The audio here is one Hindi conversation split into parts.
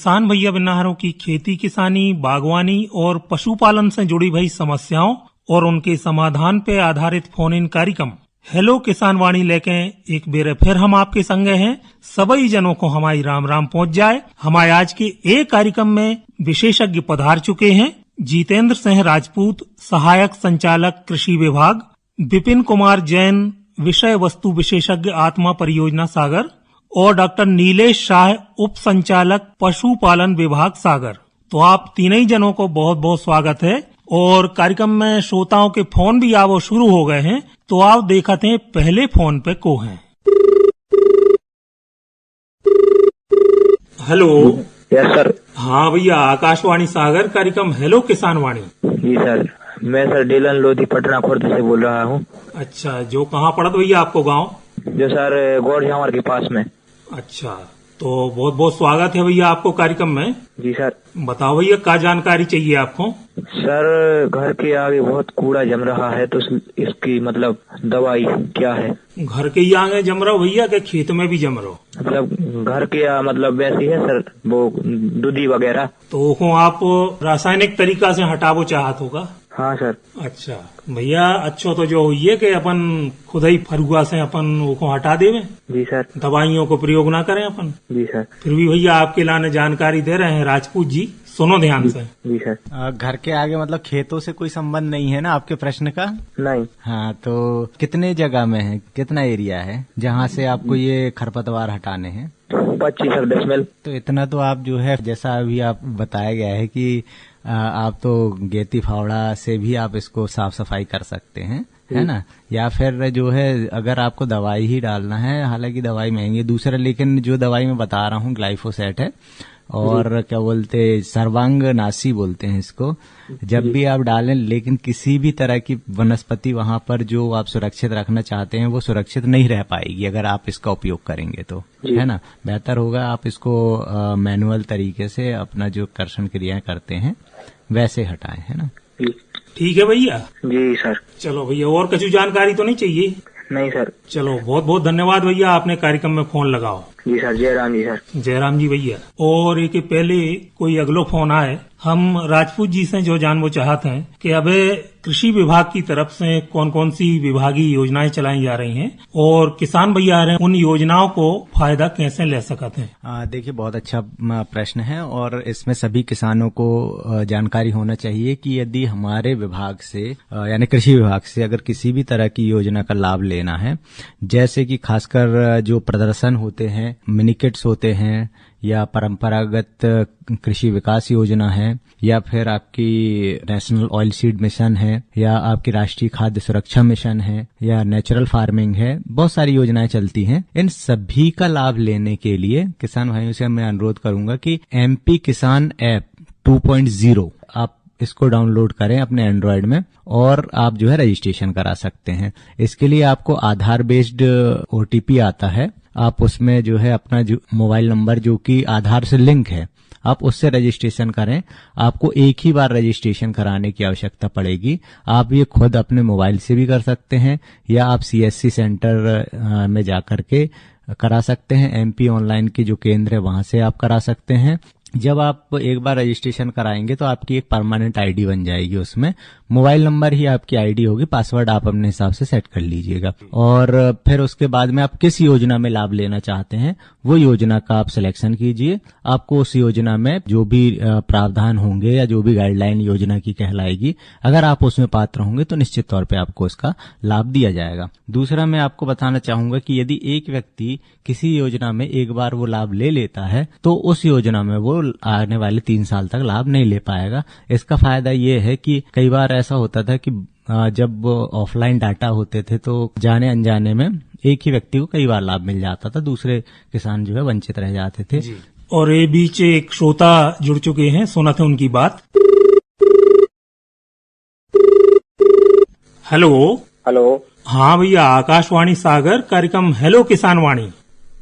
किसान भैया बिन्नाहरों की खेती किसानी, बागवानी और पशुपालन से जुड़ी भई समस्याओं और उनके समाधान पे आधारित फोन इन कार्यक्रम हेलो किसान वाणी लेके एक बेर फिर हम आपके संगे हैं। सभी जनों को हमारी राम राम पहुंच जाए। हमारे आज के एक कार्यक्रम में विशेषज्ञ पधार चुके हैं। जितेंद्र सिंह राजपूत, सहायक संचालक कृषि विभाग, विपिन कुमार जैन, विषय वस्तु विशेषज्ञ आत्मा परियोजना सागर, और डॉक्टर नीलेश शाह, उप संचालक पशुपालन विभाग सागर। तो आप तीनों ही जनों को बहुत बहुत स्वागत है। और कार्यक्रम में श्रोताओं के फोन भी आवो शुरू हो गए हैं, तो आप देखते हैं पहले फोन पे को हैं। हेलो। Yes sir. हाँ भैया, आकाशवाणी सागर कार्यक्रम हेलो किसान वाणी। जी सर, मैं सर डीलन लोधी पटना खुर्द से बोल रहा हूँ। अच्छा, जो कहाँ पड़त भैया आपको गांव? जो सर गौड़ झामर के पास में। अच्छा, तो बहुत बहुत स्वागत है भैया आपको कार्यक्रम में। जी सर। बताओ भैया, क्या जानकारी चाहिए आपको? सर, घर के आगे बहुत कूड़ा जम रहा है, तो इसकी मतलब दवाई क्या है? घर के ही आगे जम रहा हो भैया, के खेत में भी जम रहा हो? मतलब घर के मतलब वैसी है सर, वो दूधी वगैरह। तो वो आप रासायनिक तरीका से हटावो चाहत होगा? हाँ सर। अच्छा भैया, अच्छा तो जो ये कि अपन खुद ही फरुआ से अपन वो हटा देवे। जी सर। दवाइयों को प्रयोग ना करें अपन। जी सर। फिर भी भैया आपके लाने जानकारी दे रहे हैं राजपूत जी, सुनो ध्यान से। जी सर। घर के आगे मतलब खेतों से कोई संबंध नहीं है ना आपके प्रश्न का? नहीं। हाँ, तो कितने जगह में है, कितना एरिया है जहाँ से आपको ये खरपतवार हटाने हैं? 25 डेसिमल। तो इतना तो आप जो है, जैसा अभी आप बताया गया है कि आप तो गेती फावड़ा से भी आप इसको साफ सफाई कर सकते हैं, है ना? या फिर जो है अगर आपको दवाई ही डालना है, हालांकि दवाई महंगी है दूसरा, लेकिन जो दवाई मैं बता रहा हूँ ग्लाइफोसेट है, और क्या बोलते सर्वांग नासी बोलते हैं इसको। जब भी आप डालें, लेकिन किसी भी तरह की वनस्पति वहां पर जो आप सुरक्षित रखना चाहते हैं वो सुरक्षित नहीं रह पाएगी अगर आप इसका उपयोग करेंगे तो, है ना? बेहतर होगा आप इसको मैनुअल तरीके से अपना जो कर्षण क्रियाएं करते हैं वैसे हटाएं, है ना? ठीक है भैया। जी सर। चलो भैया, और कुछ जानकारी तो नहीं चाहिए? नहीं सर। चलो, बहुत बहुत धन्यवाद भैया, आपने कार्यक्रम में फोन लगाओ। जी सर। जयराम जी सर। जयराम जी भैया। और एक पहले कोई अगलो फोन आए, हम राजपूत जी से जो जानना चाहते हैं कि अब कृषि विभाग की तरफ से कौन कौन सी विभागीय योजनाएं चलाई जा रही हैं और किसान भैया आ रहे हैं, उन योजनाओं को फायदा कैसे ले सकते हैं? देखिए, बहुत अच्छा प्रश्न है और इसमें सभी किसानों को जानकारी होना चाहिए कि यदि हमारे विभाग से यानी कृषि विभाग से अगर किसी भी तरह की योजना का लाभ लेना है, जैसे कि खासकर जो प्रदर्शन होते हैं, मिनी किट्स होते हैं, या परंपरागत कृषि विकास योजना है, या फिर आपकी नेशनल ऑयल सीड मिशन है, या आपकी राष्ट्रीय खाद्य सुरक्षा मिशन है, या नेचुरल फार्मिंग है, बहुत सारी योजनाएं चलती हैं। इन सभी का लाभ लेने के लिए किसान भाइयों से मैं अनुरोध करूंगा कि एमपी किसान ऐप 2.0 आप इसको डाउनलोड करें अपने एंड्रॉयड में और आप जो है रजिस्ट्रेशन करा सकते हैं। इसके लिए आपको आधार बेस्ड ओटीपी आता है, आप उसमें जो है अपना जो मोबाइल नंबर जो कि आधार से लिंक है, आप उससे रजिस्ट्रेशन करें। आपको एक ही बार रजिस्ट्रेशन कराने की आवश्यकता पड़ेगी। आप ये खुद अपने मोबाइल से भी कर सकते हैं या आप सीएससी सेंटर में जाकर के करा सकते हैं। एमपी ऑनलाइन के जो केंद्र है वहां से आप करा सकते हैं। जब आप एक बार रजिस्ट्रेशन कराएंगे तो आपकी एक परमानेंट आईडी बन जाएगी, उसमें मोबाइल नंबर ही आपकी आईडी होगी, पासवर्ड आप अपने हिसाब से सेट कर लीजिएगा। और फिर उसके बाद में आप किस योजना में लाभ लेना चाहते हैं वो योजना का आप सिलेक्शन कीजिए। आपको उस योजना में जो भी प्रावधान होंगे या जो भी गाइडलाइन योजना की कहलाएगी, अगर आप उसमें पात्र होंगे तो निश्चित तौर पे आपको इसका लाभ दिया जाएगा। दूसरा, मैं आपको बताना चाहूंगा कि यदि एक व्यक्ति किसी योजना में एक बार वो लाभ ले लेता है तो उस योजना में वो आने वाले 3 साल तक लाभ नहीं ले पाएगा। इसका फायदा ये है कि कई बार ऐसा होता था कि जब ऑफलाइन डाटा होते थे तो जाने अनजाने में एक ही व्यक्ति को कई बार लाभ मिल जाता था, दूसरे किसान जो है वंचित रह जाते थे। और ये बीच एक श्रोता जुड़ चुके हैं, सुना था उनकी बात। हेलो। हेलो। हाँ भैया, आकाशवाणी सागर कार्यक्रम हेलो किसान वाणी।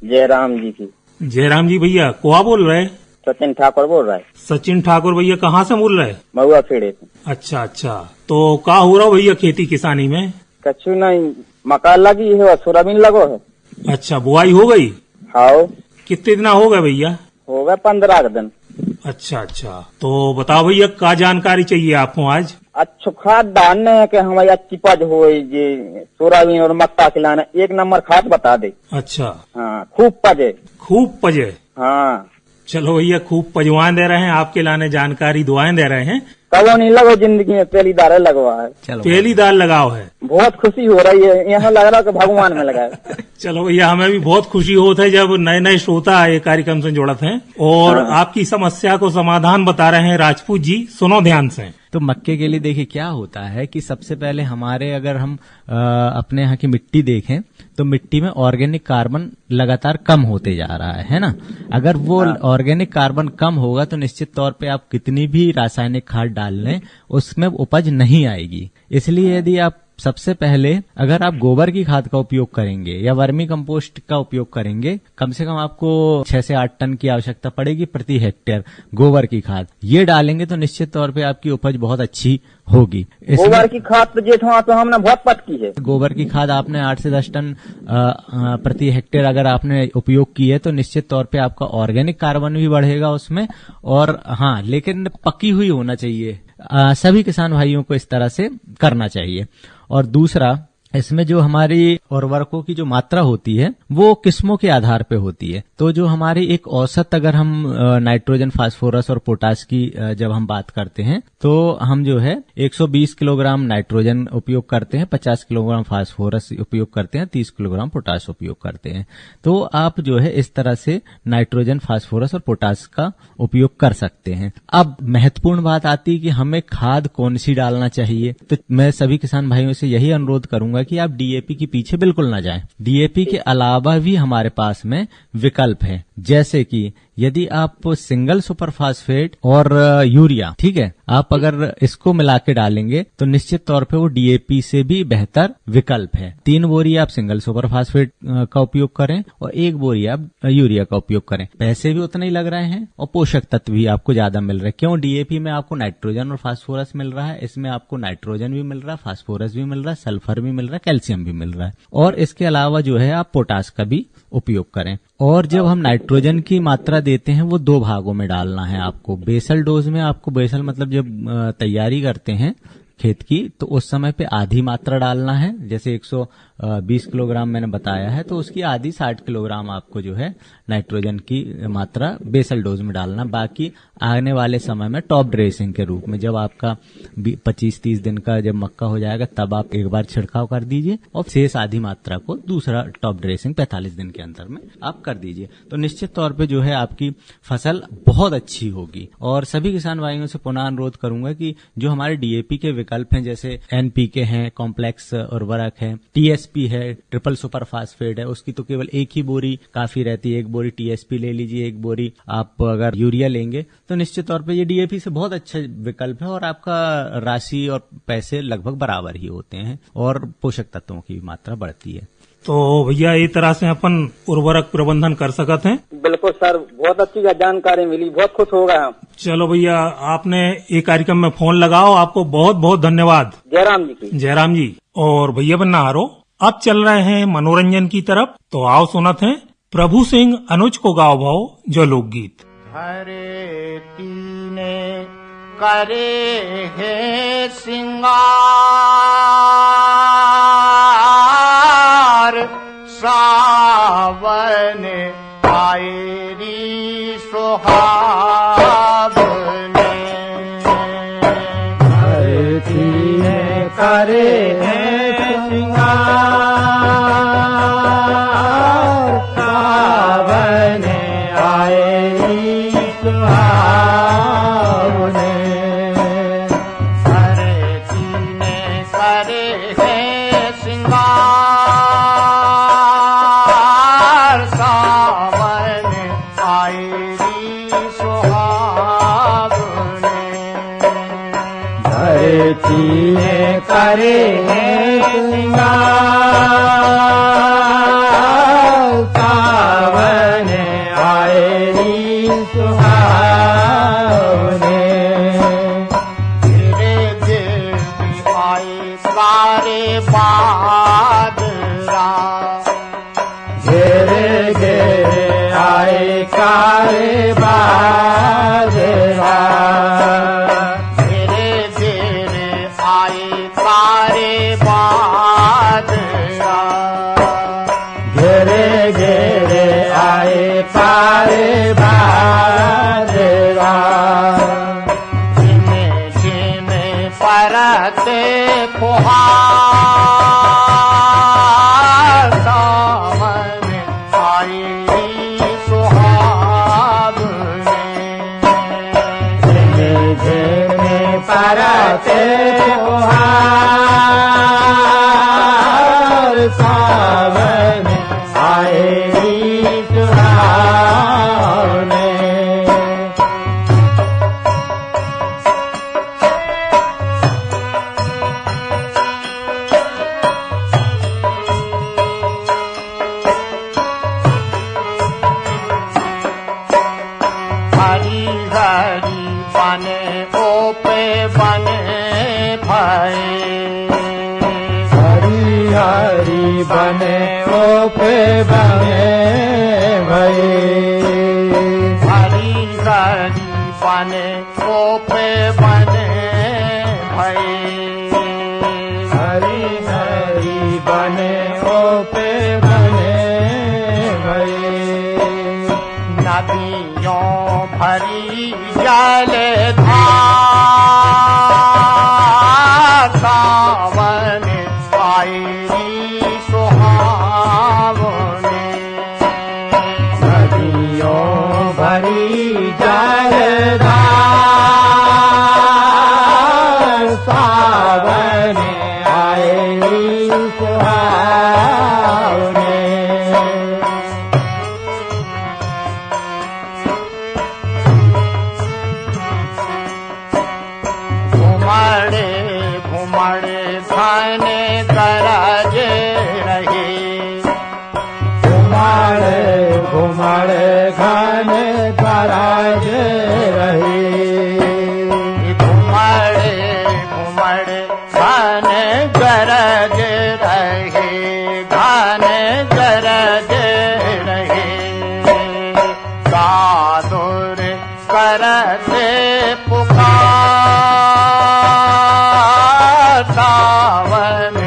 जयराम जी की। जयराम जी भैया, कौन बोल रहे? सचिन ठाकुर बोल रहा है। सचिन ठाकुर भैया, कहाँ से बोल रहे? महुआ खेड़े से। अच्छा अच्छा, तो क्या हो रहा भैया खेती किसानी में? कछु नहीं, मकान लगी है और सोयाबीन लगो है। अच्छा, बुआई हो गई? हाँ। कितने दिन हो गए भैया? हो गए 15 दिन। अच्छा अच्छा, तो बताओ भैया क्या जानकारी चाहिए आपको आज? अच्छो खाद डालने है कि हमारी अच्छी पज हो, ये सोयाबीन और मक्का खिलाना, एक नंबर खाद बता दे। अच्छा, हाँ, खूब पजे। खूब पजे। हाँ, चलो भैया, खूब पजवाएं दे रहे हैं आपके लाने, जानकारी दुआएं दे रहे हैं। कबो नहीं लगो जिंदगी में, पहली दाल लगवा है। पहली दाल लगाओ है, बहुत खुशी हो रही है, यहाँ लग रहा है कि भगवान में लगा है। चलो भैया, हमें भी बहुत खुशी होता है जब नए नए श्रोता ये कार्यक्रम से जुड़ते हैं और आपकी समस्या को समाधान बता रहे हैं राजपूत जी। सुनो ध्यान से। तो मक्के के लिए देखिए क्या होता है कि सबसे पहले हमारे अगर हम अपने यहाँ की मिट्टी देखें तो मिट्टी में ऑर्गेनिक कार्बन लगातार कम होते जा रहा है ना। अगर वो ऑर्गेनिक कार्बन कम होगा तो निश्चित तौर पे आप कितनी भी रासायनिक खाद डाल लें उसमें उपज नहीं आएगी। इसलिए यदि आप सबसे पहले अगर आप गोबर की खाद का उपयोग करेंगे या वर्मी कंपोस्ट का उपयोग करेंगे, कम से कम आपको 6 से 8 टन की आवश्यकता पड़ेगी प्रति हेक्टेयर गोबर की खाद, ये डालेंगे तो निश्चित तौर पे आपकी उपज बहुत अच्छी होगी। गोबर की खाद तो जेठवा तो हमने बहुत पट की है। गोबर की खाद आपने 8 से 10 टन प्रति हेक्टेयर अगर आपने उपयोग की है तो निश्चित तौर पे आपका ऑर्गेनिक कार्बन भी बढ़ेगा उसमें। और हाँ, लेकिन पकी हुई होना चाहिए। सभी किसान भाइयों को इस तरह से करना चाहिए। और दूसरा, इसमें जो हमारी उर्वरकों की जो मात्रा होती है वो किस्मों के आधार पे होती है। तो जो हमारी एक औसत अगर हम नाइट्रोजन, फास्फोरस और पोटाश की जब हम बात करते हैं तो हम जो है 120 किलोग्राम नाइट्रोजन उपयोग करते हैं, 50 किलोग्राम फास्फोरस उपयोग करते हैं, 30 किलोग्राम पोटाश उपयोग करते हैं। तो आप जो है इस तरह से नाइट्रोजन, फास्फोरस और पोटाश का उपयोग कर सकते हैं। अब महत्वपूर्ण बात आती है कि हमें खाद कौन सी डालना चाहिए। तो मैं सभी किसान भाइयों से यही अनुरोध करूंगा कि आप डीएपी के पीछे बिल्कुल ना जाएं। डीएपी के अलावा भी हमारे पास में विकल्प है, जैसे कि यदि आप सिंगल सुपर फास्फेट और यूरिया, ठीक है, आप अगर इसको मिला के डालेंगे तो निश्चित तौर पे वो डीएपी से भी बेहतर विकल्प है। 3 बोरी आप सिंगल सुपर फास्फेट का उपयोग करें और 1 बोरी आप यूरिया का उपयोग करें। पैसे भी उतने ही लग रहे हैं और पोषक तत्व भी आपको ज्यादा मिल रहे हैं। क्यों? डीएपी में आपको नाइट्रोजन और फास्फोरस मिल रहा है, इसमें आपको नाइट्रोजन भी मिल रहा है, फास्फोरस भी मिल रहा है, सल्फर भी मिल रहा है, कैल्शियम भी मिल रहा है। और इसके अलावा जो है आप पोटाश का भी उपयोग करें। और जब हम नाइट्रोजन की मात्रा देते हैं वो 2 भागों में डालना है आपको। बेसल डोज में आपको, बेसल मतलब जब तैयारी करते हैं खेत की तो उस समय पे आधी मात्रा डालना है। जैसे 120 किलोग्राम मैंने बताया है तो उसकी आधी 60 किलोग्राम आपको जो है नाइट्रोजन की मात्रा बेसल डोज में डालना। बाकी आने वाले समय में टॉप ड्रेसिंग के रूप में जब आपका 25-30 दिन का जब मक्का हो जाएगा तब आप एक बार छिड़काव कर दीजिए और शेष आधी मात्रा को दूसरा टॉप ड्रेसिंग 45 दिन के अंतर में आप कर दीजिए। तो निश्चित तौर पे जो है आपकी फसल बहुत अच्छी होगी। और सभी किसान भाइयों से पुनः अनुरोध करूंगा कि जो हमारे डीएपी के विकल्प हैं जैसे एनपीके हैं, कॉम्प्लेक्स उर्वरक है, टीएसपी है, ट्रिपल सुपर फास्फेट है, उसकी तो केवल 1 ही बोरी काफी रहती है। 1 बोरी टीएसपी ले लीजिए, 1 बोरी आप अगर यूरिया लेंगे तो निश्चित तौर पे ये डीएपी से बहुत अच्छा विकल्प है और आपका राशि और पैसे लगभग बराबर ही होते हैं और पोषक तत्वों की मात्रा बढ़ती है। तो भैया ये तरह से अपन उर्वरक प्रबंधन कर सकते हैं। बिल्कुल सर, बहुत अच्छी जानकारी मिली, बहुत खुश हो गया हम। चलो भैया, आपने एक कार्यक्रम में फोन लगाओ, आपको बहुत बहुत धन्यवाद। जयराम जी की। जयराम जी। और भैया बन्नारो, अब चल रहे हैं मनोरंजन की तरफ, तो आओ सुनते हैं प्रभु सिंह अनुज को गाओ भाव जो लोकगीत। हरे तीने करे है सिंगार, सावन आएरी सुहावने। हरे तीने करे है सिंगार, सावन आएरी सुहावने। हरे तीने करे है सिंगार, सावन आएरी सुहावने। हरे तीने करे है सिंगार, सावन आएरी सुहावने। गिरे गिर आए सारे बादरा, गिरे गिर आए कारे बादरा। सावन आए सुहावने। हरी हरी बने ओपे बने भाई, हरी हरी बने ओपे बने भई, हरी हरी बने ओपे बने भाई, हरी हरी बने ओपे बने भई। नदियों भरी जलधार सावन आई सुहावने। नदियों भरी जलधार सावन आए सुहावने। घुमड़े घुमड़े धन गरज रहे, घुमाड़े घुमाड़े घन गरज रही, घुमड़े घुमड़े धन गरज रहे, धन गरज रहे। साधुर करते पुकार सावन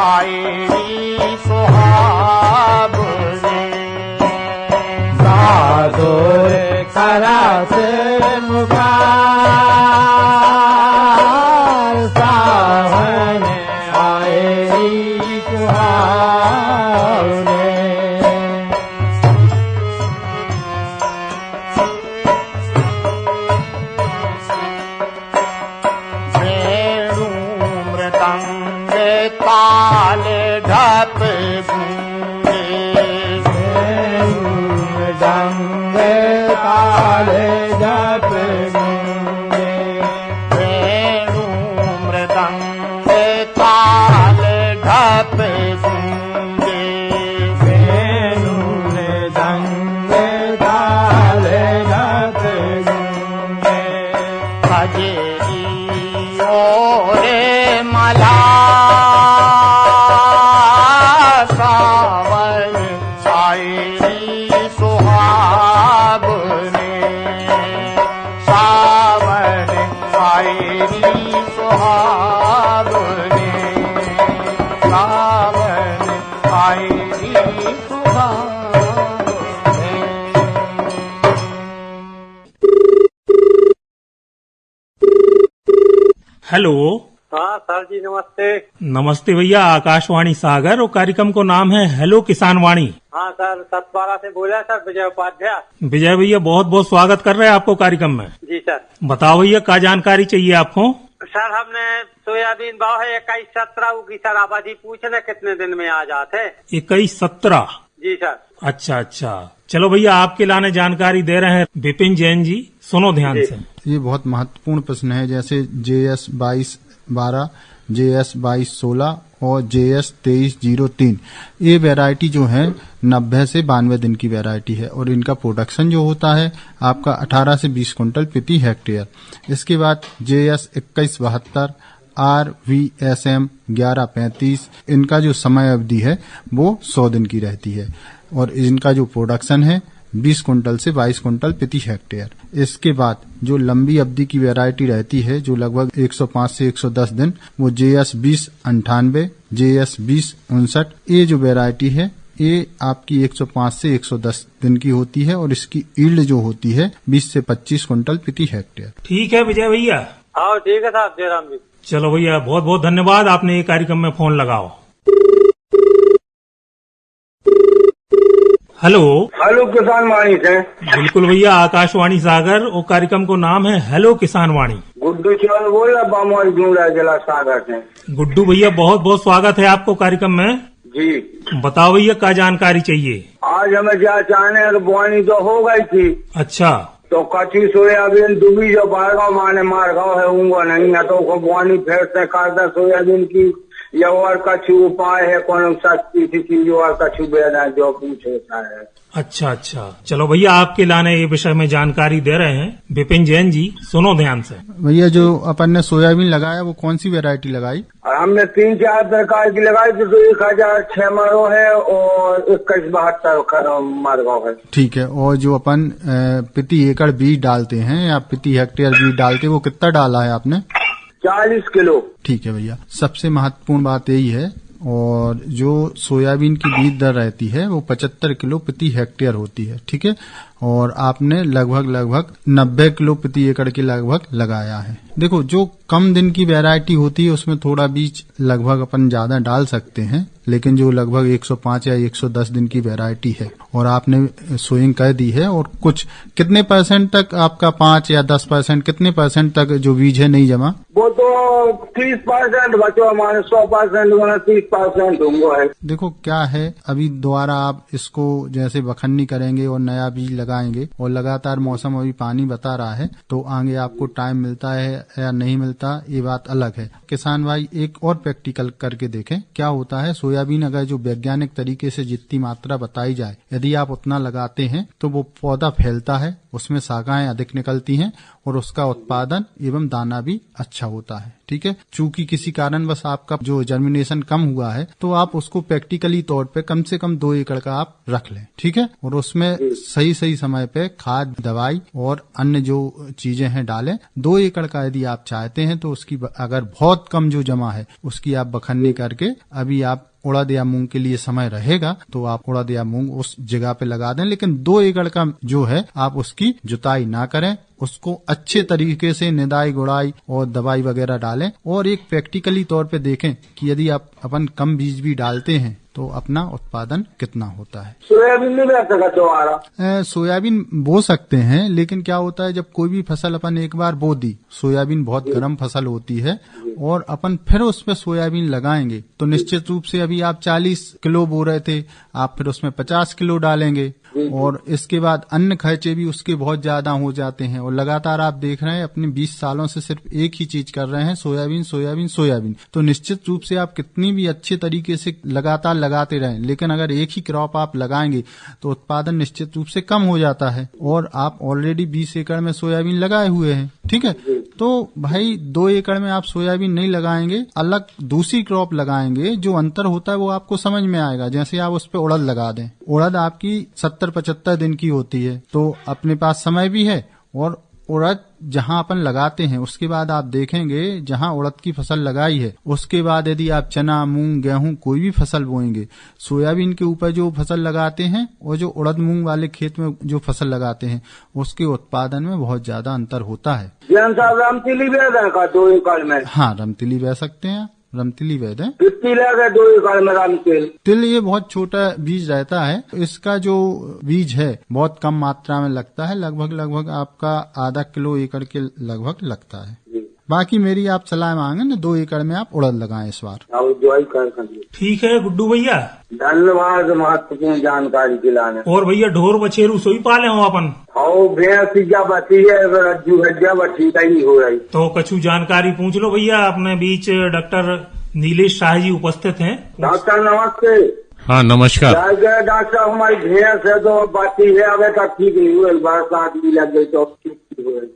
आई सुहावने। साधुर कराते पुकार सावन आए सुहावने। वेणु मृदंग ताल ढप गूंजे, डंग ताले जप गूंगे, वेणु मृदंग ताल ढप गूंजे। वेणु दंग ताले जप गूंगे। खजेरी ओरे मला सावन आई सुहावने। सावन आई सुहावने, सावन आई सुहावने। हेलो। हाँ सर जी नमस्ते। नमस्ते भैया, आकाशवाणी सागर और कार्यक्रम को नाम है हेलो किसान वाणी। हाँ सर, सतपारा से बोला सर, विजय उपाध्याय। विजय भैया बहुत बहुत स्वागत कर रहे हैं आपको कार्यक्रम में। जी सर। बताओ भैया क्या जानकारी चाहिए आपको? सर हमने सोयाबीन भाव है 21-17 की सर आबादी पूछने कितने दिन में आ जाते? 21-17। जी सर। अच्छा अच्छा, चलो भैया आपके लाने जानकारी दे रहे हैं विपिन जैन जी, सुनो ध्यान से। ये बहुत महत्वपूर्ण प्रश्न है, जैसे JS 2212, JS 2216 और JS 2303। ये वैरायटी जो है 90 से 92 दिन की वैरायटी है और इनका प्रोडक्शन जो होता है आपका 18 से 20 क्विंटल प्रति हेक्टेयर। इसके बाद JS 2172, RVSM 1135, इनका जो समय अवधि है वो 100 दिन की रहती है और इनका जो प्रोडक्शन है 20 कुंटल से 22 कुंटल प्रति हेक्टेयर। इसके बाद जो लंबी अवधि की वैरायटी रहती है जो लगभग 105 से 110 दिन, वो JS 2098, JS 2059, ये जो वैरायटी है ये आपकी 105 से 110 दिन की होती है और इसकी ईल्ड जो होती है 20 से 25 कुंटल प्रति हेक्टेयर। ठीक है विजय भैया। हाँ ठीक है साहब जयराम जी। चलो भैया बहुत बहुत धन्यवाद, आपने ये कार्यक्रम में फोन लगाओ। हेलो। हेलो किसान वाणी से। बिल्कुल भैया, आकाशवाणी सागर और कार्यक्रम को नाम है हेलो किसान वाणी। गुड्डू चौल बोल रहा बामोल जिला सागर से। गुड्डू भैया बहुत बहुत स्वागत है आपको कार्यक्रम में। जी बताओ भैया क्या जानकारी चाहिए। आज हमें क्या चाहने हैं, बोनी तो हो गई थी, अच्छा, तो कच्ची सोयाबीन डूबी जो बारगांव माने मारगांव है उंगो नहीं है, तो बोनी फिर से कर दे सोयाबीन की, या और कछु उपाय है कौन सस्ती सी चीज और कछु बेदा जो पूछता है। अच्छा अच्छा, चलो भैया आपके लाने ये विषय में जानकारी दे रहे हैं विपिन जैन जी, सुनो ध्यान से। भैया जो अपन ने सोयाबीन लगाया वो कौन सी वैरायटी लगाई? और हमने 3-4 प्रकार की लगाई थी, तो 1006 मरो है और 2172 मारगांव है। ठीक है, और जो अपन प्रति एकड़ बीज डालते हैं या प्रति हेक्टेयर बीज डालते हैं वो कितना डाला है आपने? 40 किलो। ठीक है भैया, सबसे महत्वपूर्ण बात यही है, और जो सोयाबीन की बीज दर रहती है वो 75 किलो प्रति हेक्टेयर होती है। ठीक है, और आपने लगभग 90 किलो प्रति एकड़ के लगभग लगाया है। देखो, जो कम दिन की वैरायटी होती है उसमें थोड़ा बीज लगभग अपन ज्यादा डाल सकते हैं, लेकिन जो लगभग 105 या 110 दिन की वैरायटी है और आपने सोइंग कर दी है, और कुछ कितने परसेंट तक आपका 5 या 10% कितने परसेंट तक जो बीज है नहीं जमा? वो तो 30% बचो, हमारे 100% 30% होंगे है। देखो क्या है, अभी दोबारा आप इसको जैसे बखन्नी करेंगे और नया बीज लगाएंगे, और लगातार मौसम अभी पानी बता रहा है, तो आगे आपको टाइम मिलता है या नहीं मिलता ये बात अलग है। किसान भाई एक और प्रैक्टिकल करके देखें क्या होता है। सोयाबीन अगर जो वैज्ञानिक तरीके से जितनी मात्रा बताई जाए यदि आप उतना लगाते हैं तो वो पौधा फैलता है, उसमें शाखाएं अधिक निकलती हैं और उसका उत्पादन एवं दाना भी अच्छा होता है। ठीक है, चूंकि किसी कारण बस आपका जो जर्मिनेशन कम हुआ है तो आप उसको प्रैक्टिकली तौर पे कम से कम 2 एकड़ का आप रख लें। ठीक है, और उसमें सही समय पे खाद, दवाई और अन्य जो चीजें हैं डालें। 2 एकड़ का यदि आप चाहते हैं तो उसकी अगर बहुत कम जो जमा है उसकी आप बखन्नी करके, अभी आप उड़द या मूंग के लिए समय रहेगा तो आप उड़द या मूंग उस जगह पे लगा दें, लेकिन 2 एकड़ का जो है आप उसकी जुताई ना करें, उसको अच्छे तरीके से निदाई गुड़ाई और दवाई वगैरह डालें, और एक प्रैक्टिकली तौर पे देखें कि यदि आप अपन कम बीज भी डालते हैं तो अपना उत्पादन कितना होता है। सोयाबीन नहीं बो सकता दोबारा? सोयाबीन बो सकते हैं, लेकिन क्या होता है जब कोई भी फसल अपन एक बार बो दी, सोयाबीन बहुत गर्म फसल होती है, और अपन फिर उसमें सोयाबीन लगाएंगे तो निश्चित रूप से अभी आप 40 किलो बो रहे थे, आप फिर उसमें 50 किलो डालेंगे, और इसके बाद अन्य खर्चे भी उसके बहुत ज्यादा हो जाते हैं। और लगातार आप देख रहे हैं अपने 20 सालों से सिर्फ एक ही चीज कर रहे हैं, सोयाबीन सोयाबीन सोयाबीन। तो निश्चित रूप से आप कितनी भी अच्छे तरीके से लगातार लगाते रहें, लेकिन अगर एक ही क्रॉप आप लगाएंगे तो उत्पादन निश्चित रूप से कम हो जाता है, और आप ऑलरेडी 20 एकड़ में सोयाबीन लगाए हुए हैं। ठीक है, तो भाई 2 एकड़ में आप सोयाबीन नहीं लगाएंगे, अलग दूसरी क्रॉप लगाएंगे, जो अंतर होता है वो आपको समझ में आएगा। जैसे आप उस पर उड़द लगा दें, उड़द आपकी 70-75 दिन की होती है, तो अपने पास समय भी है, और उड़द जहां अपन लगाते हैं उसके बाद आप देखेंगे जहां उड़द की फसल लगाई है उसके बाद यदि आप चना, मूंग, गेहूं कोई भी फसल बोएंगे, सोयाबीन के ऊपर जो फसल लगाते हैं और जो उड़द मूंग वाले खेत में जो फसल लगाते हैं उसके उत्पादन में बहुत ज्यादा अंतर होता है। रमतिली बेद का 2 एकड़ में? हाँ, रमतिली बह सकते हैं, रमतिली वेद है। कितनी लगे 2 एकड़ में रमतिल? तिल ये बहुत छोटा बीज रहता है, इसका जो बीज है बहुत कम मात्रा में लगता है, लगभग आपका आधा किलो एकड़ के लगभग लगता है। बाकी मेरी आप सलाह मांगे ना, 2 एकड़ में आप उड़द लगाएं इस बार। ठीक है गुड्डू भैया, धन्यवाद महत्वपूर्ण जानकारी दिलाने। और भैया ढोर बछेरू सोई पाले हो अपन? भैंसिया बची है, रज्जू हज्जा बची नहीं हो रही। तो कछु जानकारी पूछ लो भैया, अपने बीच डॉक्टर नीलेश शाह जी उपस्थित हैं। डॉक्टर नमस्ते। हाँ नमस्कार। डॉक्टर साहब हमारी भैंस है तो बाती है, अभी तक ठीक नहीं हुई, बरसात भी लग गई तो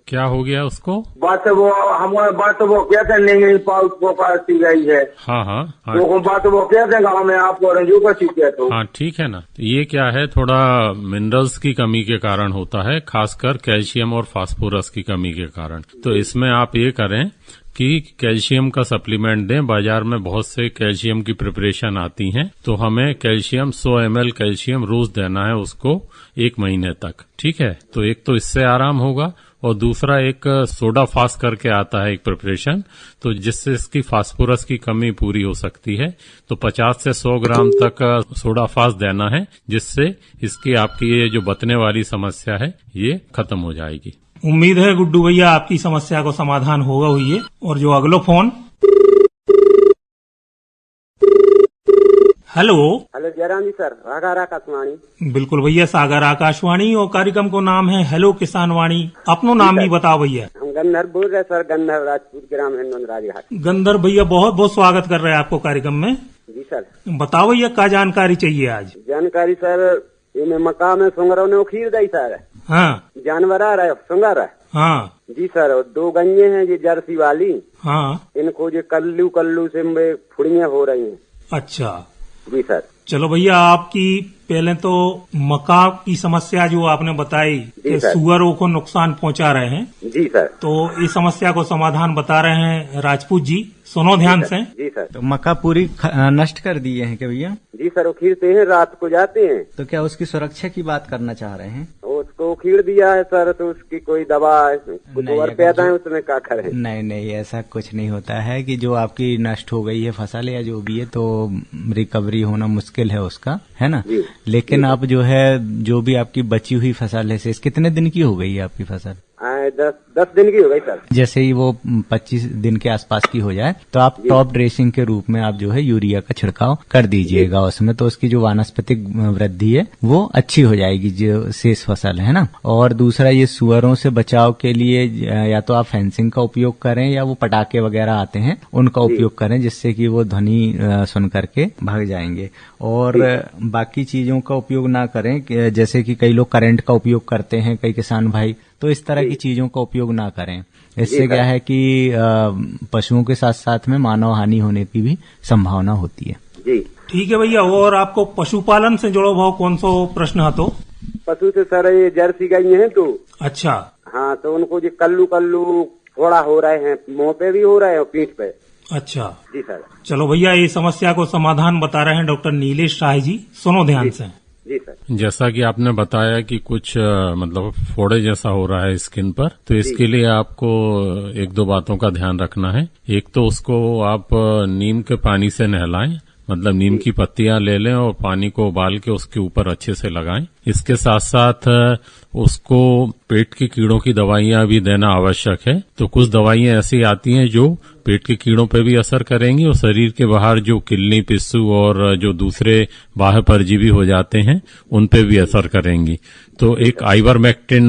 क्या हो गया उसको? बात वो हमारे बात वो कहते नहीं पाउस को पाती गई है। हाँ हाँ, तो बात वो कहते गाँव में आपको रंजू का चीज तो हाँ ठीक है ना। ये क्या है, थोड़ा मिनरल्स की कमी के कारण होता है, खासकर कैल्शियम और फास्फोरस की कमी के कारण। तो इसमें आप ये करें कि कैल्शियम का सप्लीमेंट दें। बाजार में बहुत से कैल्शियम की प्रिपरेशन आती हैं, तो हमें कैल्शियम 100 ml कैल्शियम रोज देना है उसको 1 महीने तक। ठीक है, तो एक तो इससे आराम होगा, और दूसरा एक सोडा फास्ट करके आता है एक प्रिपरेशन, तो जिससे इसकी फास्फोरस की कमी पूरी हो सकती है। तो 50 से 100 ग्राम तक सोडा फास्ट देना है, जिससे इसकी आपकी ये जो बतने वाली समस्या है ये खत्म हो जाएगी। उम्मीद है गुड्डू भैया आपकी समस्या को समाधान होगा हुई है। और जो अगलो फोन, हेलो। हेलो जयराम जी सर, सागर आकाशवाणी। बिल्कुल भैया, सागर आकाशवाणी और कार्यक्रम को नाम है हेलो किसान वाणी। अपनो नाम भी बताओ भैया। हम गंधर बोल रहे सर, गंधर राजपूत ग्राम है राजघाट। गंधर भैया बहुत बहुत स्वागत कर रहे हैं आपको कार्यक्रम में। जी सर। बताओ भैया क्या जानकारी चाहिए आज? जानकारी सर, ये मक्का में सुंगरों ने खीर दी सर। हाँ। जानवर आ रहे सुंगर। हाँ जी सर, 2 गंजे हैं ये जर्सी वाली। हाँ। इनको जो कल्लू से फुड़ियां हो रही हैं। अच्छा जी सर। चलो भैया, आपकी पहले तो मक्का की समस्या जो आपने बताई कि सुअरों को नुकसान पहुंचा रहे हैं। जी सर। तो इस समस्या को समाधान बता रहे हैं राजपूत जी, सुनो ध्यान से। जी सर। तो मक्का पूरी नष्ट कर दिए हैं क्या भैया? जी सर, वो खीरते हैं, रात को जाते हैं। तो क्या उसकी सुरक्षा की बात करना चाह रहे हैं? उसको खीर दिया है सर, तो उसकी कोई दवा कुछ और पैदा है उसमें क्या करें? नहीं, ऐसा कुछ नहीं होता है कि जो आपकी नष्ट हो गई है फसल या जो भी है तो रिकवरी होना मुश्किल है उसका, है ना। लेकिन आप जो है, जो भी आपकी बची हुई फसल है, कितने दिन की हो गई है आपकी फसल? 10 दिन की हो गई सर। जैसे ही वो 25 दिन के आसपास की हो जाए तो आप टॉप ड्रेसिंग के रूप में आप जो है यूरिया का छिड़काव कर दीजिएगा उसमें, तो उसकी जो वानस्पतिक वृद्धि है वो अच्छी हो जाएगी जो शेष फसल है ना। और दूसरा, ये सुअरों से बचाव के लिए या तो आप फेंसिंग का उपयोग करें या वो पटाखे वगैरह आते हैं उनका उपयोग करें, जिससे कि वो ध्वनि सुन करके भाग जाएंगे। और बाकी चीजों का उपयोग ना करें, जैसे कि कई लोग करंट का उपयोग करते हैं, कई किसान भाई, तो इस तरह की चीजों का उपयोग ना करें। इससे क्या है कि पशुओं के साथ साथ में मानव हानि होने की भी संभावना होती है। जी ठीक है भैया। और आपको पशुपालन से जुड़ो भाव कौन सा प्रश्न है? तो पशु से सर, ये जर्सी गाय है तो। अच्छा। हाँ, तो उनको जो कल्लू थोड़ा हो रहे हैं, मुंह पे भी हो रहे हैं और पीठ पे। अच्छा जी सर। चलो भैया, ये समस्या को समाधान बता रहे हैं डॉक्टर नीलेश राय जी, सुनो ध्यान से। जी सर। जैसा कि आपने बताया कि कुछ मतलब फोड़े जैसा हो रहा है स्किन पर, तो इसके लिए आपको 1-2 बातों का ध्यान रखना है। एक तो उसको आप नीम के पानी से नहलाएं, मतलब नीम की पत्तियां ले लें और पानी को उबाल के उसके ऊपर अच्छे से लगाएं। इसके साथ साथ उसको पेट के कीड़ों की दवाइयां भी देना आवश्यक है। तो कुछ दवाइयां ऐसी आती हैं जो पेट के कीड़ों पे भी असर करेंगी और शरीर के बाहर जो किलनी, पिस्सू और जो दूसरे बाह्य परजीवी हो जाते हैं उन पे भी असर करेंगी। तो एक आइवरमेक्टिन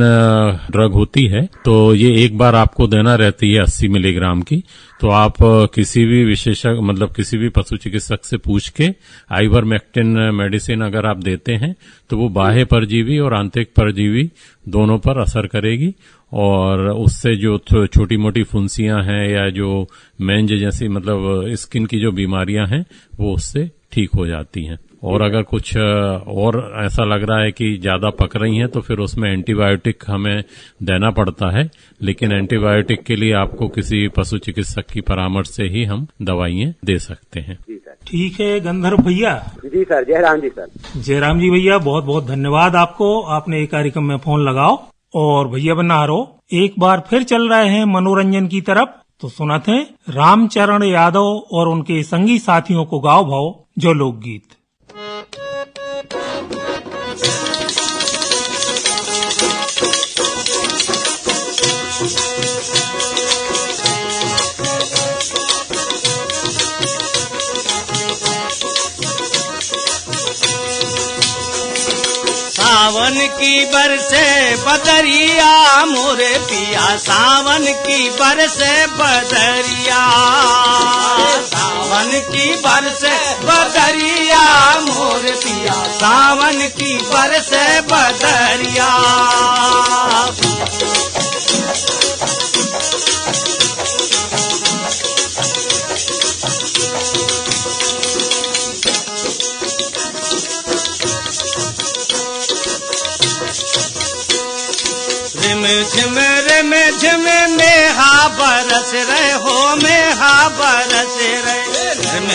ड्रग होती है, तो ये एक बार आपको देना रहती है 80 मिलीग्राम की। तो आप किसी भी विशेषज्ञ, मतलब किसी भी पशु चिकित्सक से पूछ के आइवरमेक्टिन मेडिसिन अगर आप देते हैं तो वो बाह्य परजीवी और आंतरिक परजीवी दोनों पर असर करेगी और उससे जो छोटी मोटी फुंसियां हैं या जो मेंज जैसी मतलब स्किन की जो बीमारियां हैं वो उससे ठीक हो जाती हैं। और अगर कुछ और ऐसा लग रहा है कि ज्यादा पक रही हैं तो फिर उसमें एंटीबायोटिक हमें देना पड़ता है, लेकिन एंटीबायोटिक के लिए आपको किसी पशु चिकित्सक की परामर्श से ही हम दवाइयां दे सकते हैं। ठीक है गंधर्व भैया। जी सर। जयराम जी सर। जयराम जी भैया, बहुत बहुत धन्यवाद आपको, आपने ये कार्यक्रम में फोन लगाओ। और भैया बनारो, एक बार फिर चल रहे हैं मनोरंजन की तरफ, तो सुनाते हैं रामचरण यादव और उनके संगी साथियों को गाओ भाव जो लोकगीत। सावन की बरसे बदरिया मोरे पिया, सावन की बरसे बदरिया, सावन की बरसे बदरिया मोरे पिया, सावन की बरसे बदरिया। रिम झिम मेहा बरस रहे हो, मेहा बरस रहे, रिम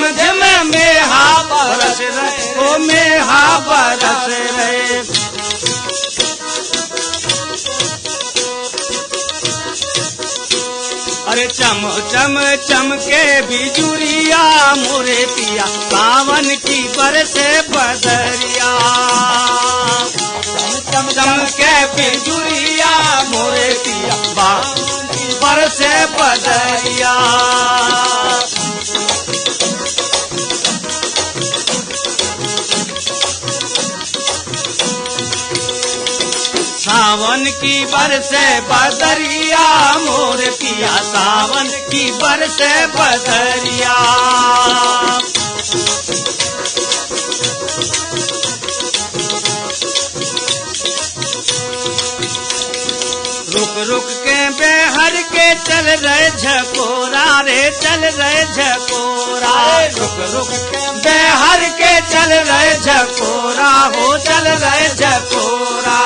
झिम मेहा बरस रहे हो, मेहा बरस रहे। अरे चम चम चमके बिजुरिया मोरे पिया, सावन की बरसे बदरिया, चम चमके बिजुरिया मोरे पिया, सावन की बरसे बदरिया। सावन की बरसे बदरिया मोर पिया सावन की बरसे बदरिया। रुक रुक के बेहर के चल रहे झकोरा रे चल रहे झकोरा। रुक रुक के बेहर के चल रहे झकोरा हो चल रहे झकोरा।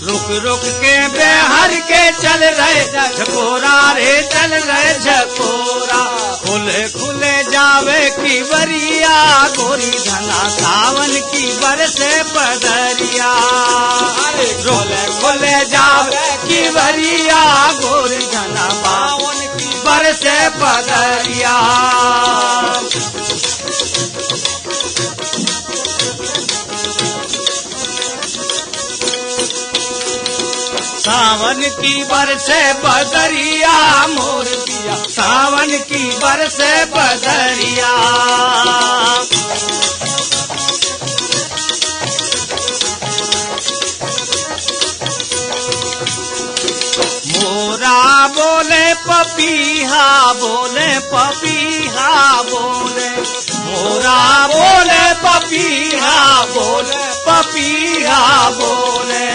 रुक रुक के बेहर के चल रहे झकोरा रे चल रहे झकोरा। खुले खुले जावे की बरिया गोरी धना सावन की बरसे बदरिया। खुले खुले जावे की बरिया गोरी धना सावन की बरसे बदरिया। सावन की बरसे बदरिया मोर पिया सावन की बरसे बदरिया। मोरा बोले पपीहा बोले पपीहा बोले। मोरा बोले पपीहा बोले पपीहा बोले।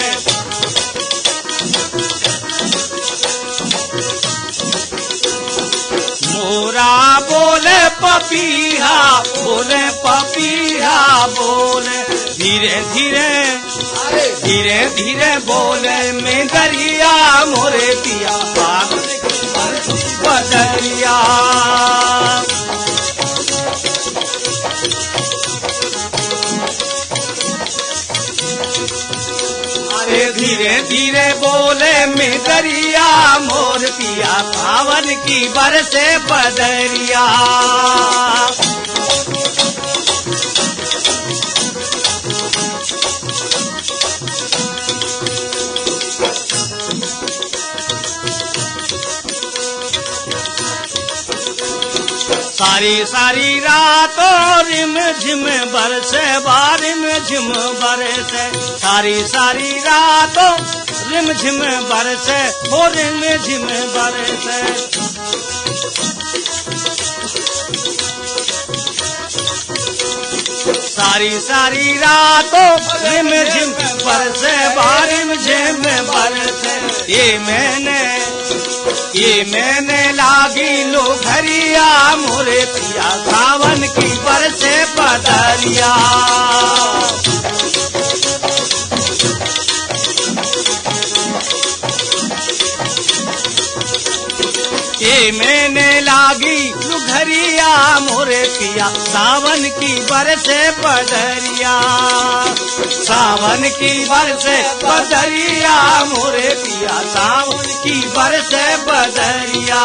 मोरा बोले पपीहा बोले पपीहा बोले। धीरे धीरे धीरे धीरे बोले में दरिया मोरे पिया बदरिया। अरे धीरे धीरे बोले में दरिया मोर पिया सावन की बरसे बदरिया। सारी सारी रातों रिम झिम बरसे बारिम झिम बरसे। सारी सारी रातों रिम झिम बरसे हो रिम झिम बरसे। सारी सारी रातों रिम झिम बरसे बारिम झिम बरसे। ये मैंने लागी लो घरिया मोरे पिया सावन की बरसे बदरिया। ये मैंने लागी लुघरिया मोरे पिया सावन की बरसे बदरिया। सावन की बरसे बदरिया मोरे पिया सावन की बरसे बदरिया।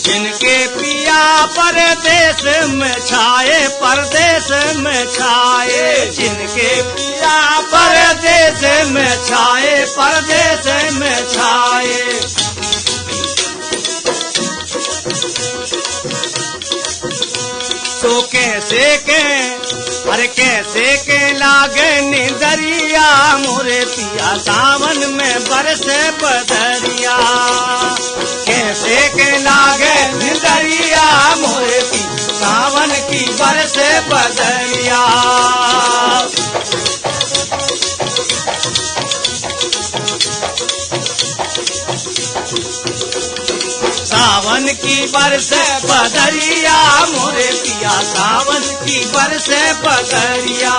जिनके पिया परदेश में छाए परदेश में छाए। जिनके पिया परदेश में छाए परदेश में छाए। तो कैसे के अरे कैसे के लागे निदरिया मोरे पिया सावन में बरसे बदरिया। कैसे के लागे निदरिया मोरे पिया सावन की बरसे बदरिया। सावन की बरसे बदरिया मोरे पिया सावन की बरसे बदरिया।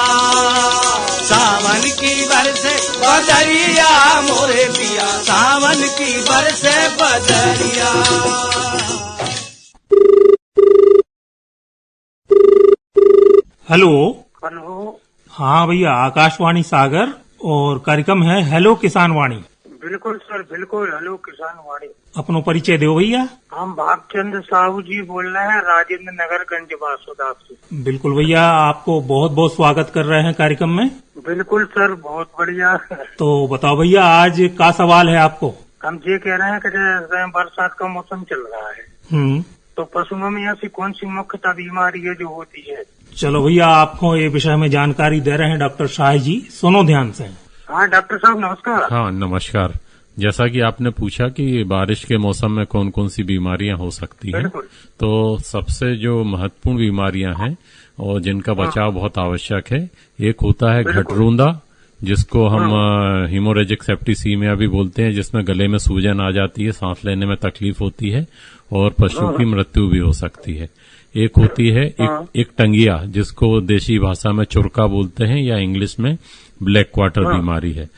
सावन की बरसे बदरिया मोरे पिया सावन की बरसे बदरिया। हेलो हाँ भैया, आकाशवाणी सागर और कार्यक्रम है हेलो किसान वाणी। बिल्कुल सर बिल्कुल, हेलो किसान वाणी। अपनो परिचय दो भैया। हम भागचंद साहू जी बोल रहे हैं, राजेंद्र नगर गंज बासुदा से। बिल्कुल भैया, आपको बहुत बहुत स्वागत कर रहे हैं कार्यक्रम में। बिल्कुल सर, बहुत बढ़िया। तो बताओ भैया, आज का सवाल है आपको? हम ये कह रहे हैं कि जैसे बरसात का मौसम चल रहा है, तो पशुओं में ऐसी कौन सी मुख्यतः बीमारी है जो होती है? चलो भैया, आपको ये विषय में जानकारी दे रहे हैं डॉक्टर शाह जी, सुनो ध्यान से। हाँ डॉक्टर साहब नमस्कार। हाँ नमस्कार। जैसा कि आपने पूछा कि बारिश के मौसम में कौन कौन सी बीमारियां हो सकती हैं, तो सबसे जो महत्वपूर्ण बीमारियां हैं और जिनका बचाव बहुत आवश्यक है, एक होता है घटरूंदा, जिसको हम हीमोरेजिक सेप्टिसीमिया भी बोलते हैं, जिसमें गले में सूजन आ जाती है, सांस लेने में तकलीफ होती है और पशु की मृत्यु भी हो सकती है। एक होती है एक टंगिया, जिसको देशी भाषा में चुरका बोलते हैं या इंग्लिश में ब्लैक क्वार्टर बीमारी है।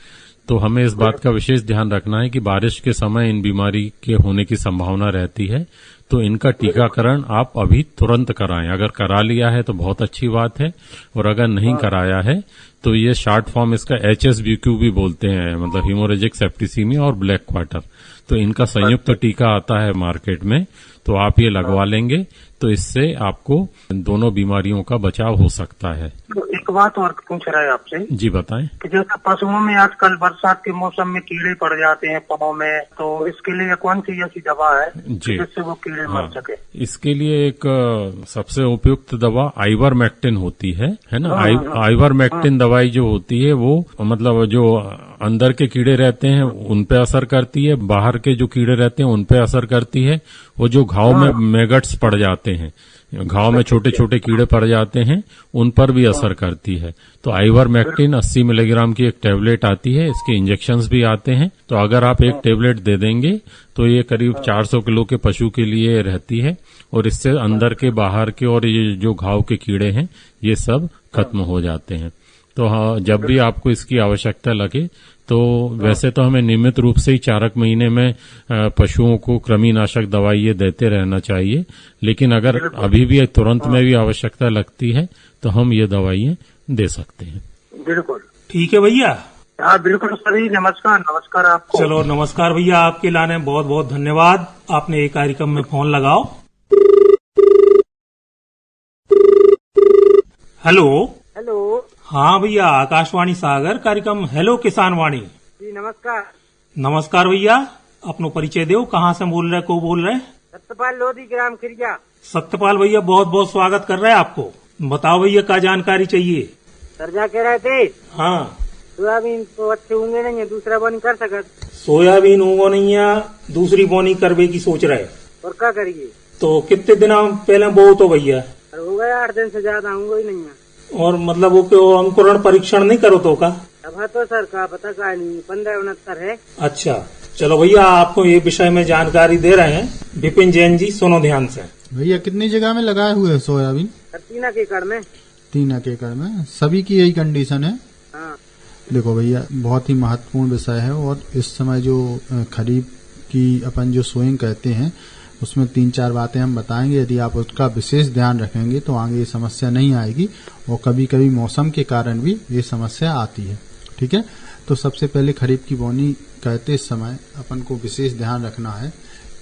तो हमें इस बात का विशेष ध्यान रखना है कि बारिश के समय इन बीमारी के होने की संभावना रहती है, तो इनका टीकाकरण आप अभी तुरंत कराएं। अगर करा लिया है तो बहुत अच्छी बात है, और अगर नहीं कराया है तो ये शॉर्ट फॉर्म इसका HSBQ भी बोलते हैं, मतलब हीमोरेजिक सेप्टिसीमिया और ब्लैक क्वार्टर। तो इनका संयुक्त टीका आता है मार्केट में, तो आप ये लगवा लेंगे तो इससे आपको दोनों बीमारियों का बचाव हो सकता है। तो एक बात और पूछ रहा है आपसे। जी बताएं। कि जैसे पशुओं में आजकल बरसात के मौसम में कीड़े पड़ जाते हैं पाँव में, तो इसके लिए कौन सी ऐसी दवा है जिससे वो कीड़े मर सके? इसके लिए एक सबसे उपयुक्त दवा आइवरमेक्टिन होती है ना। आइवरमेक्टिन दवाई जो होती है वो मतलब जो अंदर के कीड़े रहते हैं उन पे असर करती है, बाहर के जो कीड़े रहते हैं उन पे असर करती है, वो जो घाव में मैगट्स पड़ जाते हैं, घाव में छोटे छोटे कीड़े पड़ जाते हैं, उन पर भी असर करती है। तो आइवरमेक्टिन 80 मिलीग्राम की एक टेबलेट आती है, इसके इंजेक्शंस भी आते हैं। तो अगर आप एक टेबलेट दे देंगे तो ये करीब 400 किलो के पशु के लिए रहती है, और इससे अंदर के बाहर के और ये जो घाव के कीड़े हैं ये सब खत्म हो जाते हैं। तो हाँ, जब भी आपको इसकी आवश्यकता लगे तो वैसे तो हमें नियमित रूप से ही 4 महीने में पशुओं को कृमिनाशक दवाई ये देते रहना चाहिए, लेकिन अगर अभी भी तुरंत में भी आवश्यकता लगती है तो हम ये दवाइयाँ दे सकते हैं। बिल्कुल ठीक है भैया। हाँ बिल्कुल सही। नमस्कार। नमस्कार आपको। चलो नमस्कार भैया, आपके लाने बहुत बहुत धन्यवाद, आपने ये कार्यक्रम में फोन लगाओ। हेलो। हेलो। हाँ भैया, आकाशवाणी सागर कार्यक्रम हेलो किसान वाणी। जी नमस्कार। नमस्कार भैया, अपनो परिचय दो, कहाँ से बोल रहे, को बोल रहे? सत्यपाल लोधी, ग्राम खिरिया। सत्यपाल भैया, बहुत बहुत स्वागत कर रहे हैं आपको। बताओ भैया, क्या जानकारी चाहिए? सरजा कह रहे थे। हाँ। सोयाबीन तो अच्छे होंगे नहीं है, दूसरा बोनी कर सकत? सोयाबीन होंगे नहीं है, दूसरी बोनी करवे की सोच रहे। और क्या करिए? तो कितने दिन पहले बो तो भैया? हो गया 8 दिन से ज्यादा होंगे ही नहीं है। और मतलब वो अंकुरण परीक्षण नहीं करो तो का? अब तो सर का पता का नहीं, 1569 है। अच्छा, चलो भैया, आपको ये विषय में जानकारी दे रहे हैं विपिन जैन जी, सुनो ध्यान से। भैया कितनी जगह में लगाए हुए है सोयाबीन? 3 एकड़ में। 3 एकड़ में सभी की यही कंडीशन है? हाँ। देखो भैया, बहुत ही महत्वपूर्ण विषय है, और इस समय जो खरीफ की अपन जो सोइंग कहते हैं उसमें 3-4 बातें हम बताएंगे। यदि आप उसका विशेष ध्यान रखेंगे तो आगे ये समस्या नहीं आएगी, और कभी कभी मौसम के कारण भी ये समस्या आती है। ठीक है, तो सबसे पहले खरीफ की बोनी कहते समय अपन को विशेष ध्यान रखना है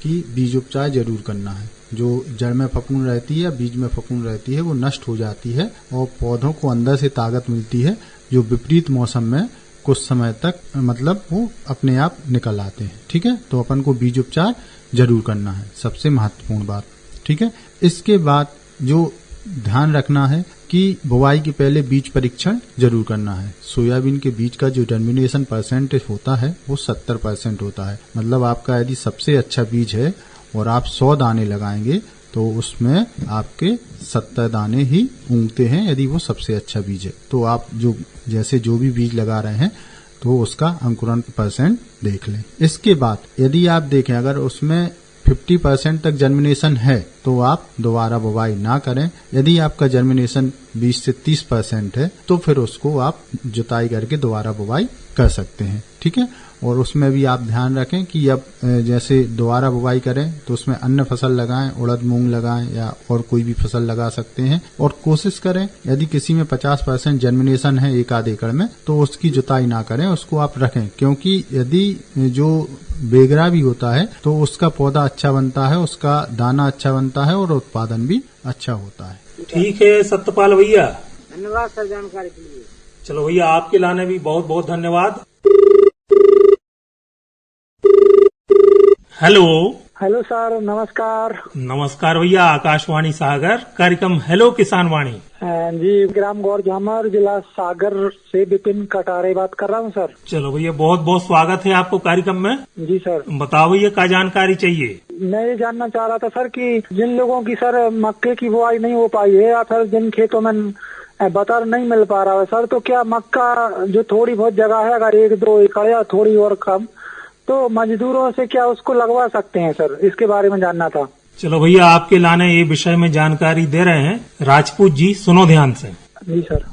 कि बीज उपचार जरूर करना है। जो जड़ में फफूंद रहती है, बीज में फफूंद रहती है, वो नष्ट हो जाती है और पौधों को अंदर से ताकत मिलती है, जो विपरीत मौसम में कुछ समय तक मतलब वो अपने आप निकल आते हैं। ठीक है, तो अपन को बीज उपचार जरूर करना है, सबसे महत्वपूर्ण बात। ठीक है, इसके बाद जो ध्यान रखना है कि बुवाई के पहले बीज परीक्षण जरूर करना है। सोयाबीन के बीज का जो जर्मिनेशन परसेंटेज होता है वो 70% होता है। मतलब आपका यदि सबसे अच्छा बीज है और आप 100 दाने लगाएंगे तो उसमें आपके 70 दाने ही उगते हैं, यदि वो सबसे अच्छा बीज है। तो आप जो भी बीज लगा रहे हैं तो उसका अंकुरण % देख लें। इसके बाद यदि आप देखें अगर उसमें 50% तक जर्मिनेशन है तो आप दोबारा बुवाई ना करें। यदि आपका जर्मिनेशन 20 से 30% है तो फिर उसको आप जुताई करके दोबारा बुवाई कर सकते हैं। ठीक है, और उसमें भी आप ध्यान रखें कि अब जैसे दोबारा बुवाई करें तो उसमें अन्य फसल लगाएं, उड़द मूंग लगाएं या और कोई भी फसल लगा सकते हैं। और कोशिश करें यदि किसी में 50% जर्मिनेशन है 1 एकड़ में तो उसकी जुताई ना करें, उसको आप रखें, क्योंकि यदि जो बेगरा भी होता है तो उसका पौधा अच्छा बनता है, उसका दाना अच्छा बनता है और उत्पादन भी अच्छा होता है। ठीक है सत्यपाल भैया, धन्यवाद सर जानकारी के लिए। चलो भैया, आपके लाने भी बहुत बहुत धन्यवाद। हेलो। हेलो सर, नमस्कार। नमस्कार भैया, आकाशवाणी सागर, कार्यक्रम हेलो किसान वाणी। जी, ग्राम गौर झामर, जिला सागर से विपिन कटारे बात कर रहा हूँ सर। चलो भैया, बहुत बहुत स्वागत है आपको कार्यक्रम में। जी सर। बताओ भैया, क्या जानकारी चाहिए? मैं ये जानना चाह रहा था सर कि जिन लोगों की सर मक्के की बुआई नहीं हो पाई है या फिर जिन खेतों में बतर नहीं मिल पा रहा है सर, तो क्या मक्का जो थोड़ी बहुत जगह है, अगर 1-2 एकड़ या थोड़ी और कम, तो मजदूरों से क्या उसको लगवा सकते हैं सर? इसके बारे में जानना था। चलो भैया, आपके लाने ये विषय में जानकारी दे रहे हैं राजपूत जी, सुनो ध्यान से। जी सर।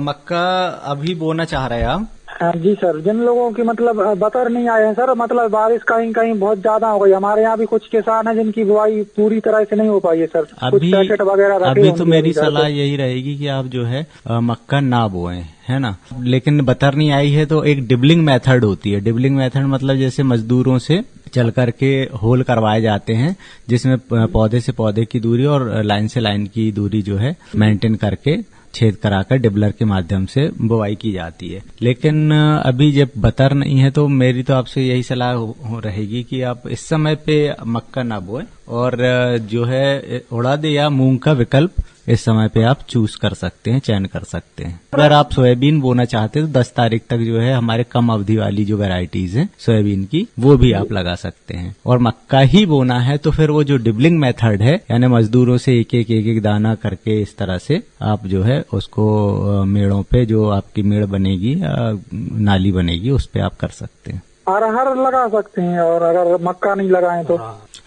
मक्का अभी बोना चाह रहे हैं आप? जी सर, जिन लोगों की मतलब बतर नहीं आए हैं सर, मतलब बारिश कहीं कहीं बहुत ज्यादा हो गई। हमारे यहाँ भी कुछ किसान हैं जिनकी बुआई पूरी तरह से नहीं हो पाई है सर। अभी कुछ पैकेट वगैरह अभी तो मेरी सलाह यही रहेगी कि आप जो है मक्का ना बोएं, है ना। लेकिन बतर नहीं आई है तो एक डिबलिंग मेथड होती है। डिबलिंग मेथड मतलब जैसे मजदूरों से चल करके होल करवाए जाते हैं, जिसमें पौधे से पौधे की दूरी और लाइन से लाइन की दूरी जो है मेंटेन करके छेद कराकर डिबलर के माध्यम से बुआई की जाती है। लेकिन अभी जब बतर नहीं है तो मेरी तो आपसे यही सलाह रहेगी कि आप इस समय पे मक्का ना बोएं और जो है उड़द या मूंग का विकल्प इस समय पे आप चूज कर सकते हैं, चयन कर सकते हैं। अगर आप सोयाबीन बोना चाहते हैं तो 10 तारीख तक जो है हमारे कम अवधि वाली जो वैरायटीज हैं सोयाबीन की, वो भी आप लगा सकते हैं। और मक्का ही बोना है तो फिर वो जो डिबलिंग मेथड है, यानी मजदूरों से एक एक दाना करके इस तरह से आप जो है उसको मेड़ों पे जो आपकी मेड़ बनेगी, नाली बनेगी, उस पे आप कर सकते हैं। अरहर लगा सकते हैं, और अगर मक्का नहीं लगाए तो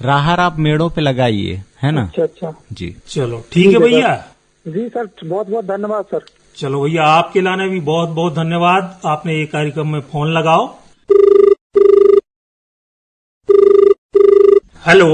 राहर आप मेड़ों पे लगाइए, है ना। अच्छा जी, चलो ठीक है भैया। जी सर, बहुत बहुत धन्यवाद सर। चलो भैया, आपके लाने भी बहुत बहुत धन्यवाद, आपने ये कार्यक्रम में फोन लगाओ। हेलो।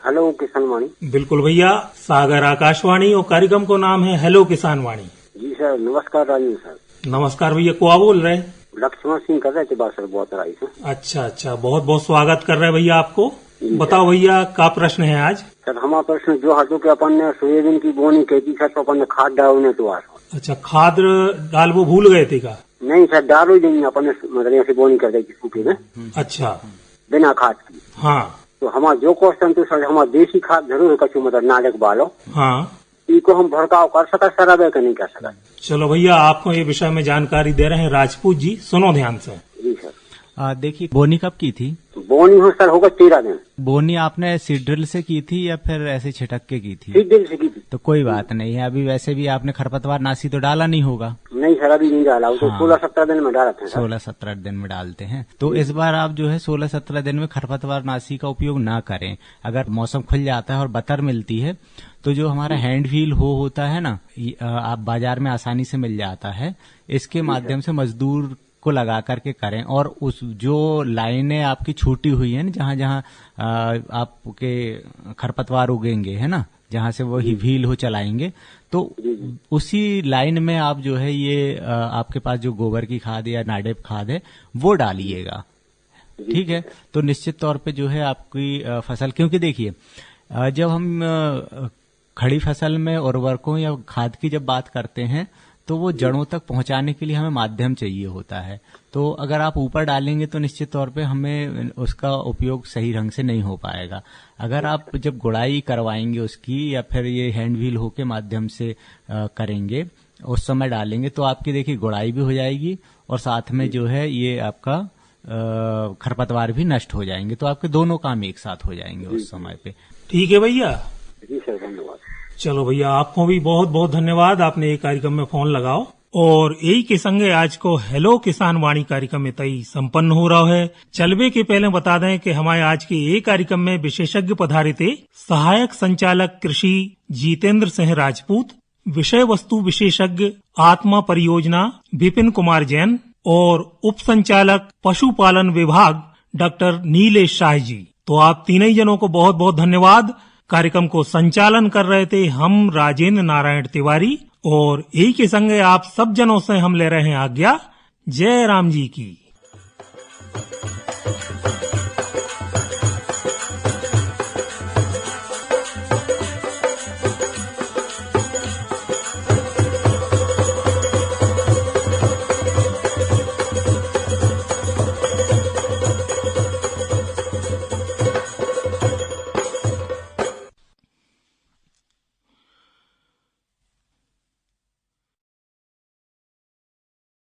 हेलो किसान वाणी। बिल्कुल भैया, सागर आकाशवाणी और कार्यक्रम को नाम है हेलो किसान वाणी। जी सर, नमस्कार राजीव सर। नमस्कार भैया, को बोल रहे? लक्ष्मण सिंह कर रहे थे बात सर, बहुत राई से। अच्छा, बहुत बहुत स्वागत कर रहे हैं भैया आपको। बताओ भैया, क्या प्रश्न है आज? सर हमारा प्रश्न जो है कि अपन ने सोयाबीन की बोनी की थी सर, तो अपन ने खाद डालने तो आज। अच्छा, खाद डाल वो भूल गए थे का? नहीं सर, डालो ही नहीं, अपन ने मतलब ऐसे बोनी कर दी सूखे में। अच्छा, बिना खाद की। हाँ। तो हमारा जो क्वेश्चन तो सर, हमारा देसी खाद जरूर कचू मतलब नाटक बालो। हाँ। इको हम भड़काव कर सका सर, अब नहीं कर सका। चलो भैया, आपको ये विषय में जानकारी दे रहे हैं राजपूत जी, सुनो ध्यान से। जी सर। देखिए, बोनी कब की थी? बोनी हो सर होगा 13 दिन। बोनी आपने सीड ड्रिल से की थी या फिर ऐसे छिटक के की थी? सीड ड्रिल से की थी। तो कोई बात नहीं है। अभी वैसे भी आपने खरपतवार नाशी तो डाला नहीं होगा? नहीं सर, अभी नहीं डाला। तो 16-17 दिन में डालते हैं। 16-17 दिन में डालते हैं। तो इस बार आप जो है 16-17 दिन में खरपतवार नाशी का उपयोग ना करें। अगर मौसम खुल जाता है और बतर मिलती है तो जो हमारा हैंड व्हील होता है ना, आप बाजार में आसानी से मिल जाता है। इसके माध्यम से मजदूर को लगा करके करें, और उस जो लाइनें आपकी छूटी हुई है ना, जहां जहां आपके खरपतवार उगेंगे, है ना, जहां से वो व्हील हो चलाएंगे, तो उसी लाइन में आप जो है ये आपके पास जो गोबर की खाद या नाडेप खाद है वो डालिएगा। ठीक है, तो निश्चित तौर पे जो है आपकी फसल, क्योंकि देखिए जब हम खड़ी फसल में उर्वरकों या खाद की जब बात करते हैं तो वो जड़ों तक पहुंचाने के लिए हमें माध्यम चाहिए होता है। तो अगर आप ऊपर डालेंगे तो निश्चित तौर पे हमें उसका उपयोग सही ढंग से नहीं हो पाएगा। अगर आप जब गुड़ाई करवाएंगे उसकी, या फिर ये हैंड व्हील हो के माध्यम से करेंगे, उस समय डालेंगे, तो आपकी देखिए गुड़ाई भी हो जाएगी और साथ में जो है ये आपका खरपतवार भी नष्ट हो जाएंगे। तो आपके दोनों काम एक साथ हो जाएंगे उस समय पे। ठीक है भैया। जी सर, धन्यवाद। चलो भैया, आपको भी बहुत बहुत धन्यवाद, आपने ये कार्यक्रम में फोन लगाओ। और यही के संगे आज को हेलो किसान वाणी कार्यक्रम में तई संपन्न हो रहा है। चलवे के पहले बता दें कि हमारे आज के ये कार्यक्रम में विशेषज्ञ पधारे थे सहायक संचालक कृषि जितेंद्र सिंह राजपूत, विषय वस्तु विशेषज्ञ आत्मा परियोजना विपिन कुमार जैन और उप संचालक पशुपालन विभाग डॉक्टर नीलेश शाह जी। तो आप तीनों जनों को बहुत बहुत धन्यवाद। कार्यक्रम को संचालन कर रहे थे हम राजेंद्र नारायण तिवारी, और यही के संगे आप सब जनों से हम ले रहे हैं आज्ञा। जय राम जी की।